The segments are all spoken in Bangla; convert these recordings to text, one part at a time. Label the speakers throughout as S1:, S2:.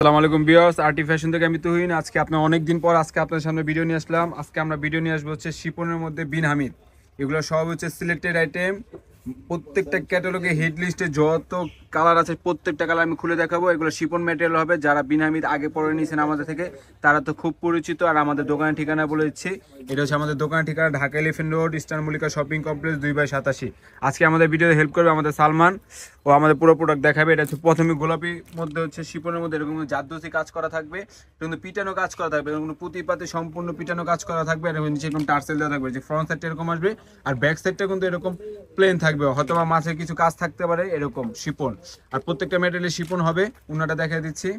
S1: আসসালামু আলাইকুম ভিউয়ার্স, আরটি ফ্যাশন থেকে আমি তুহিন। আজকে আপনার অনেক দিন পর আজকে আপনার সামনে ভিডিও নিয়ে আসলাম। আজকে আমরা ভিডিও নিয়ে আসবো হচ্ছে শিপনের মধ্যে বিন হামিদ। এগুলো সব হচ্ছে সিলেক্টেড আইটেম। প্রত্যেকটা ক্যাটালগে হিট লিস্টে যত কালার আছে প্রত্যেকটা কালার আমি খুলে দেখাবো। এগুলো শিপন ম্যাটেরিয়াল হবে। যারা বিন হামিদ আগে পরে নিয়েছেন আমাদের থেকে তারা তো খুব পরিচিত। আর আমাদের দোকানের ঠিকানা বলে দিচ্ছি, এটা হচ্ছে আমাদের দোকানের ঠিকানা Dhaka elephant road, eastern Mallika shopping complex 2/87। আজকে আমাদের ভিডিওতে হেল্প করবে আমাদের সালমান, ও আমাদের পুরো প্রোডাক্ট দেখাবে। এটা হচ্ছে প্রথমে গোলাপির মধ্যে হচ্ছে শিপনের মধ্যে এরকম জাদুসি কাজ করা থাকবে, কিন্তু পিটানো কাজ করা থাকবে, এরকম পুঁতি পাতে সম্পূর্ণ পিটানো কাজ করা থাকবে। এরকম নিচে এরকম টার্সেল দেওয়া থাকবে, যে ফ্রন্ট সাইডটা এরকম আসবে আর ব্যাক সাইডটা কিন্তু এরকম প্লেন থাকবে, হয়তো বা মাঝে কিছু কাজ থাকতে পারে এরকম শিপন। আর প্রত্যেকটা ম্যাটেরিয়ালে শিপন হবে। উন্নাটা দেখা দিচ্ছি,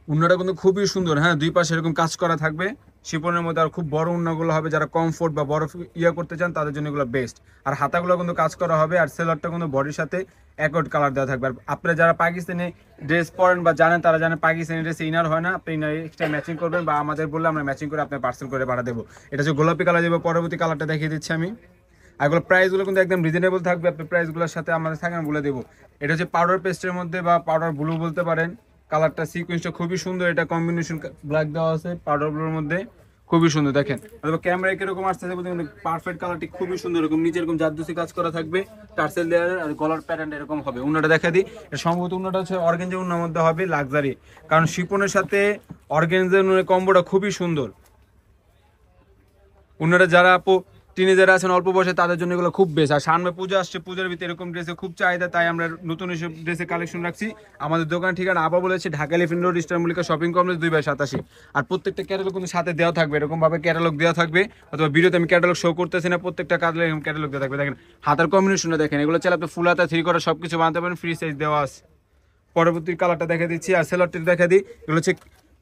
S1: উন্নাটা কিন্তু খুবই সুন্দর। হ্যাঁ, দুই পাশে এরকম কাজ করা থাকবে শিপনের মধ্যে। আর খুব বড় উন্নাগুলো হবে, যারা কমফোর্ট বা বড় ইয়ে করতে চান তাদের জন্য এগুলো বেস্ট। আর হাতাগুলো কিন্তু কাজ করা হবে, আর সেলারটা কিন্তু বডির সাথে একট কালার দেওয়া থাকবে। আর আপনারা যারা পাকিস্তানি ড্রেস পরেন বা জানেন তারা জানেন পাকিস্তানি ড্রেসে ইনার হয় না, আপনি ইনার এক্সট্রা ম্যাচিং করবেন বা আমাদের বললে আমরা ম্যাচিং করে আপনার পার্সেল করে পাঠা দেবো। এটা হচ্ছে গোলাপি কালার দেবো। পরবর্তী কালারটা দেখিয়ে দিচ্ছি আমি। আর এগুলো প্রাইসগুলো কিন্তু একদম রিজনেবল থাকবে, আপনি প্রাইসগুলোর সাথে আমাদের থাকে আমি বলে দেবো। এটা হচ্ছে পাউডার পেস্টের মধ্যে বা পাউডার ব্লু বলতে পারেন। কালারটা সিকোয়েন্সটা খুবই সুন্দর, এটা কম্বিনেশন ব্ল্যাক দেওয়া আছে পাউডার ব্লুর মধ্যে, খুবই সুন্দর। দেখেন অথবা ক্যামেরায় কিরকম আসতেছে পারফেক্ট কালারটি খুবই সুন্দর। এরকম নিচে এরকম জাদুসি কাজ করা থাকবে, টার্সেল দেওয়ার, আর গলার প্যাটার্ন এরকম হবে। উন্নাটা দেখা দিই, এটা সম্ভবত উন্নাটা হচ্ছে অর্গেঞ্জা উন্নার মধ্যে হবে, লাক্সারি। কারণ শিপনের সাথে অর্গেঞ্জা কম্বোটা খুবই সুন্দর। অন্যরা যারা আপু টিনেজার আছেন অল্প বয়সে তাদের জন্য এগুলো খুব বেশ। আর সামনে পূজা আসছে, পূজার ভিতরে এরকম ড্রেসে খুব চাহিদা, তাই আমরা নতুন এসব ড্রেসের কালেকশন রাখছি। আমাদের দোকান ঠিকানা আবার বলেছি Dhaka elephant road, eastern Mallika shopping complex 2/87। আর প্রত্যেকটা ক্যাটালগ কিন্তু সাথে দেওয়া থাকবে, এরকম ভাবে ক্যাটালগ দেওয়া থাকবে। অথবা ভিডিওতে আমি ক্যাটালগ শো করতেছি না, প্রত্যেকটা কাজে এরকম ক্যাটালগ দেওয়া থাকবে। দেখেন হাতার কম্বিনেশনটা দেখেন, এগুলো চাইলে আপনি ফুল হাতা থ্রি করা সবকিছু বানাতে পারেন, ফ্রি সাইজ দেওয়া আছে। পরবর্তী কালারটা দেখা দিচ্ছি, আর সেলারটি দেখা দিই। এগুলো হচ্ছে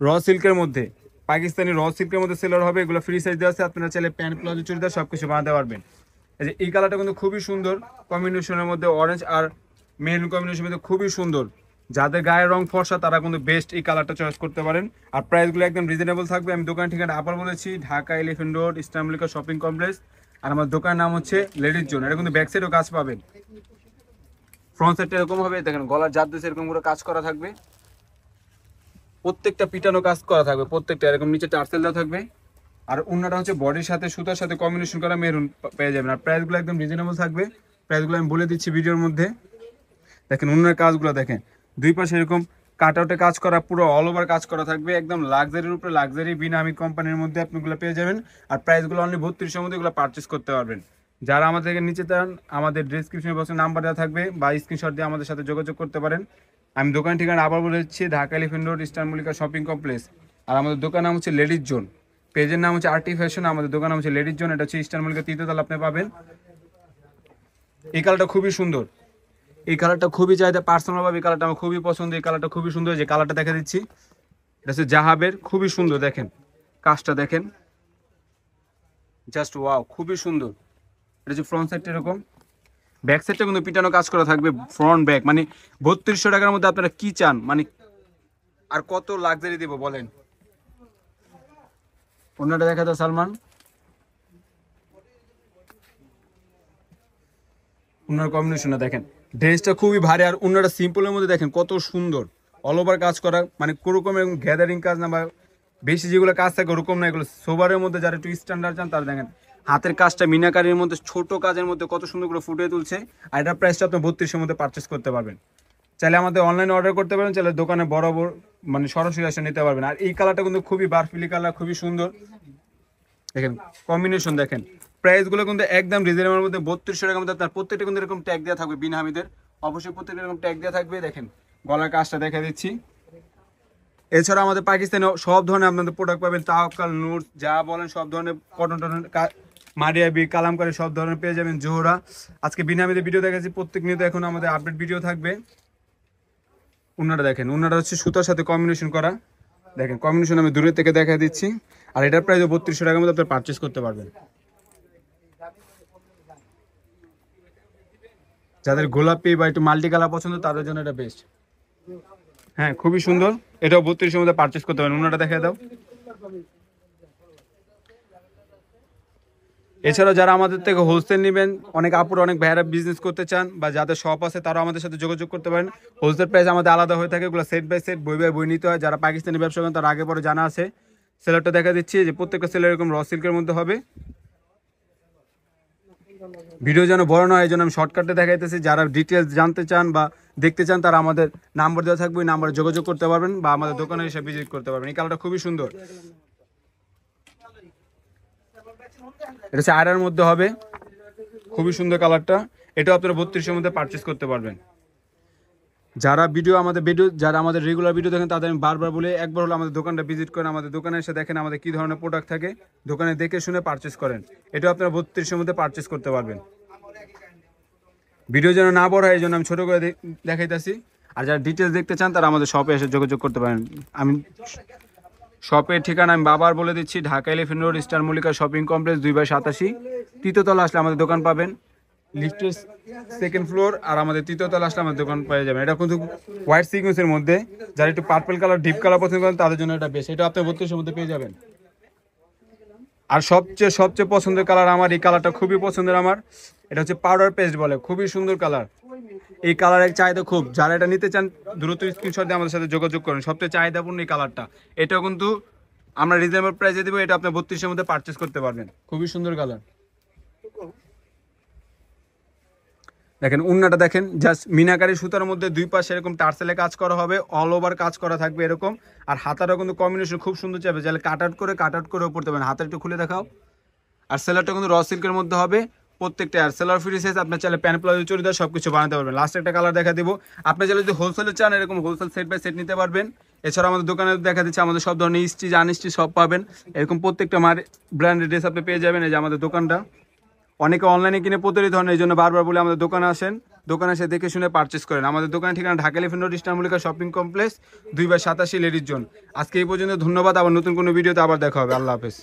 S1: র সিল্কের মধ্যে, পাকিস্তানি র সিল্কের মধ্যে সেলার হবে। এগুলো ফ্রি সাইজ দেওয়া আছে, আপনারা চাইলে প্যান্ট প্লাজো চুড়িদার সবকিছু বানাতে পারবেন। এই যে এই কালারটা কিন্তু খুবই সুন্দর, কম্বিনেশনের মধ্যে অরেঞ্জ আর মেরুন কম্বিনেশনের মধ্যে খুবই সুন্দর। যাদের গায়ের রং ফর্সা তারা কিন্তু বেস্ট এই কালারটা চয়েস করতে পারেন। আর প্রাইসগুলো একদম রিজনেবল থাকবে। আমি দোকান ঠিকানা আবার বলেছি Dhaka elephant road, eastern Mallika shopping complex. আর আমার দোকানের নাম হচ্ছে লেডিস জোন। এটা কিন্তু ব্যাক সাইডেও কাজ পাবেন, ফ্রন্ট সাইডটা এরকম হবে। দেখেন গলার জাদু এরকম করে কাজ করা থাকবে, প্রত্যেকটা পিটানো কাজ করা থাকবে, প্রত্যেকটা এরকম নিচে টার্সেল দেওয়া থাকবে। আর অন্যটা হচ্ছে বডির সাথে সুতার সাথে কম্বিনেশন করা মেরুন পেয়ে যাবেন। আর প্রাইসগুলো একদম রিজনেবল থাকবে, প্রাইসগুলো আমি বলে দিচ্ছি ভিডিওর মধ্যে। দেখেন অন্যের কাজগুলো দেখেন, দুই পাশে এরকম কাট আউটে কাজ করা, পুরো অল ওভার কাজ করা থাকবে, একদম লাক্সারির উপরে লাক্সারি। বিন হামিদ কোম্পানির মধ্যে আপনি এগুলো পেয়ে যাবেন। আর প্রাইসগুলো অনলি 3200 মধ্যে এগুলো পারচেস করতে পারবেন। যারা আমাদের নিচে চান আমাদের ডেসক্রিপশনে বক্সে নাম্বার দেওয়া থাকবে, বা স্ক্রিনশট দিয়ে আমাদের সাথে যোগাযোগ করতে পারেন। আমি দোকান ঠিকানা আবার বলে দিচ্ছি Dhaka elephant road, eastern Mallika shopping complex. আর আমাদের দোকান নাম হচ্ছে লেডিস জোন, পেজের নাম হচ্ছে আরটি ফ্যাশন, আমাদের দোকান নাম হচ্ছে লেডিস জোন। এটা হচ্ছে ইস্টার্ন মল্লিকা 3য় তলা আপনি পাবেন। এই কালারটা খুবই সুন্দর, এই কালারটা খুবই চাহিদা, পার্সোনাল ভাবে এই কালারটা আমার খুবই পছন্দ। এই কালারটা খুবই সুন্দর, যে কালারটা দেখা দিচ্ছি এটা হচ্ছে জাহাবের, খুবই সুন্দর। দেখেন কাজটা দেখেন, জাস্ট ওয়াও, খুবই সুন্দর। এটা হচ্ছে ফ্রন্ট সাইডটা এরকম, ব্যাক সাইডটা কিন্তু পিটানো কাজ করা থাকবে, ফ্রন্ট ব্যাক। মানে 3200 টাকার মধ্যে আপনারা কি চান, মানে আর কত লাক্সারি দেবো বলেন। অন্যটা দেখা দাও সালমান, অন্যার কম্বিনেশনটা দেখেন, ড্রেসটা খুবই ভারী। আর অন্যটা সিম্পলের মধ্যে দেখেন কত সুন্দর, অল ওভার কাজ করা, মানে কোরকম গ্যাদারিং কাজ না বা বেশি যেগুলো কাজ থাকে ওরকম না। এগুলো সোবারের মধ্যে যারা একটু স্ট্যান্ডার্ড চান তারা দেখেন হাতের কাজটা মিনাকারির মধ্যে ছোট কাজের মধ্যে কত সুন্দর করে ফুটিয়ে তুলছে। আর এটার প্রাইসটা আপনি 3200 মধ্যে পারচেস করতে পারবেন। চাইলে আমাদের অনলাইনে অর্ডার করতে পারেন, চাইলে দোকানে বড় মানে সরাসরি এসে নিতে পারবেন। আর এই কালারটা কিন্তু খুবই বারফিলি কালার, খুবই সুন্দর। দেখেন কম্বিনেশন দেখেন, প্রাইসগুলো কিন্তু একদম রিজনেবলের মধ্যে। 3200 টাকার মধ্যে আপনার প্রত্যেকটা কিন্তু এরকম ট্যাগ দেওয়া থাকবে বিন হামিদের, অবশ্যই প্রত্যেকটা এরকম ট্যাগ দেওয়া থাকবে। দেখেন গলার কাজটা দেখা দিচ্ছি। এছাড়া আমাদের পাকিস্তানে সব ধরনের আপনাদের প্রোডাক্ট পাবেন, তাওয়াক্কাল, নূর যা বলেন সব ধরনের, কটন টটন, মারিয়াবি, কালামকারী সব ধরনের পেয়ে যাবেন, জোহরা। আজকে বিন হামিদের ভিডিও দেখাচ্ছি, প্রত্যেক নিয়ত এখন আমাদের আপডেট ভিডিও থাকবে। উন্নাটা দেখেন, উন্নাটা হচ্ছে সুতার সাথে কম্বিনেশন করা, দেখেন কম্বিনেশন আমি দূরের থেকে দেখা দিচ্ছি। আর এটার প্রাইস 3200 টাকার মধ্যে আপনার পারচেস করতে পারবেন। যাদের গোলাপি বা একটু মাল্টি কালার পছন্দ তাদের জন্য এটা বেস্ট। হ্যাঁ খুবই সুন্দর, এটাও 3200 মধ্যে পারচেস করতে পারেন। উন্নাটা দেখা দাও, এছাড়াও যারা আমাদের থেকে হোলসেল নেবেন, অনেক আপুর অনেক ভাইয়েরা বিজনেস করতে চান বা যাদের শপ আছে তারাও আমাদের সাথে যোগাযোগ করতে পারেন। হোলসেল প্রাইস আমাদের আলাদা হয়ে থাকে, এগুলো সেট বাই সেট, বই বাই বই নিতে হয়। যারা পাকিস্তানি ব্যবসা করেন তারা আগে পরে জানা আছে। সেলারটা দেখা দিচ্ছি যে প্রত্যেকটা সেলার এরকম র সিল্কের মধ্যে হবে। ভিডিও যেন বড় নয় এই জন্য আমি শর্টকাটে দেখাইতেছি। যারা ডিটেলস জানতে চান বা দেখতে চান তারা আমাদের নাম্বার দেওয়া থাকবে, ওই নাম্বারে যোগাযোগ করতে পারবেন বা আমাদের দোকানে এসে ভিজিট করতে পারবেন। এই কালারটা খুবই সুন্দর, এটা হচ্ছে আয়রার মধ্যে হবে, খুবই সুন্দর কালারটা। এটাও আপনারা 3200-এর মধ্যে পারচেস করতে পারবেন। যারা যারা আমাদের রেগুলার ভিডিও দেখেন তাদের আমি বারবার বলে একবার হলো আমাদের দোকানটা ভিজিট করেন, আমাদের দোকানে এসে দেখেন আমাদের কী ধরনের প্রোডাক্ট থাকে, দোকানে দেখে শুনে পারচেস করেন। এটাও আপনারা 3200-এর মধ্যে পারচেস করতে পারবেন। ভিডিও যেন না বড় হয় এই জন্য আমি ছোটো করে দেখাইতেছি। আর যারা ডিটেলস দেখতে চান তারা আমাদের শপে এসে যোগাযোগ করতে পারেন। আমি শপের ঠিকানা আমি বাবার বলে দিচ্ছি, Dhaka elephant road, star Mallika shopping complex 2/87, তৃতীয়তলা আসলে আমাদের দোকান পাবেন। লিফটের সেকেন্ড ফ্লোর, আর আমাদের তৃতীয়তলা আসলে আমাদের দোকান পেয়ে যাবেন। এটা কিন্তু হোয়াইট সিকোয়েন্সের মধ্যে, যারা একটু পার্পল কালার ডিপ কালার পছন্দ করেন তাদের জন্য এটা বেশ। এটা আপনি 3200-এর মধ্যে পেয়ে যাবেন। আর সবচেয়ে পছন্দের কালার আমার এই কালারটা খুবই পছন্দের আমার, এটা হচ্ছে পাউডার পেস্ট বলে, খুবই সুন্দর কালার। এই কালারের চাহিদা খুব, যারা এটা নিতে চান দ্রুত স্ক্রিনশট দিয়ে আমাদের সাথে যোগাযোগ করেন। সবচেয়ে চাহিদাপূর্ণ এই কালারটা, এটাও কিন্তু আমরা রিজনেবল প্রাইসে দেবো। এটা আপনি 3200-এর মধ্যে পারচেস করতে পারবেন, খুবই সুন্দর কালার। দেখেন উন্নাটা দেখেন, জাস্ট মিনাকারি সুতার মধ্যে দুই পাশে এরকম টার্সেলে কাজ করা হবে, অল ওভার কাজ করা থাকবে এরকম। আর হাতারও কিন্তু কম্বিনেশন খুব সুন্দর চাইবে, যাহলে কাট আউট করেও পড়তে পারেন। হাতার একটু খুলে দেখাও। আর সেলারটা কিন্তু র সিল্কের মধ্যে হবে প্রত্যেকটা। আর সেলার ফ্রি সাইজ, আপনার চাইলে প্যান্ট প্লাজো চুড়িদার সব কিছু বানাতে পারবেন। লাস্ট একটা কালার দেখা দিব। আপনি চাইলে যদি হোলসেলে চান এরকম হোলসেল সেট বাই সেট নিতে পারবেন। এছাড়া আমাদের দোকানে দেখা দিচ্ছে আমাদের সব ধরনের স্টিচ আনস্টিচ সব পাবেন। এরকম প্রত্যেকটা ব্র্যান্ডের ড্রেস আপনি পেয়ে যাবেন। এই যে আমাদের দোকানটা, অনেকে অনলাইনে কিনে প্রতিটি ধরনের, এই জন্য বারবার বলে আমাদের দোকানে আসেন, দোকানে এসে দেখে শুনে পারচেস করেন। আমাদের দোকানের ঠিকানা Dhaka elephant road, star Mallika shopping complex 2/87 ladies zone. আজকে এই পর্যন্ত, ধন্যবাদ। আবার নতুন কোনো ভিডিওতে আবার দেখা হবে। আল্লাহ হাফেজ।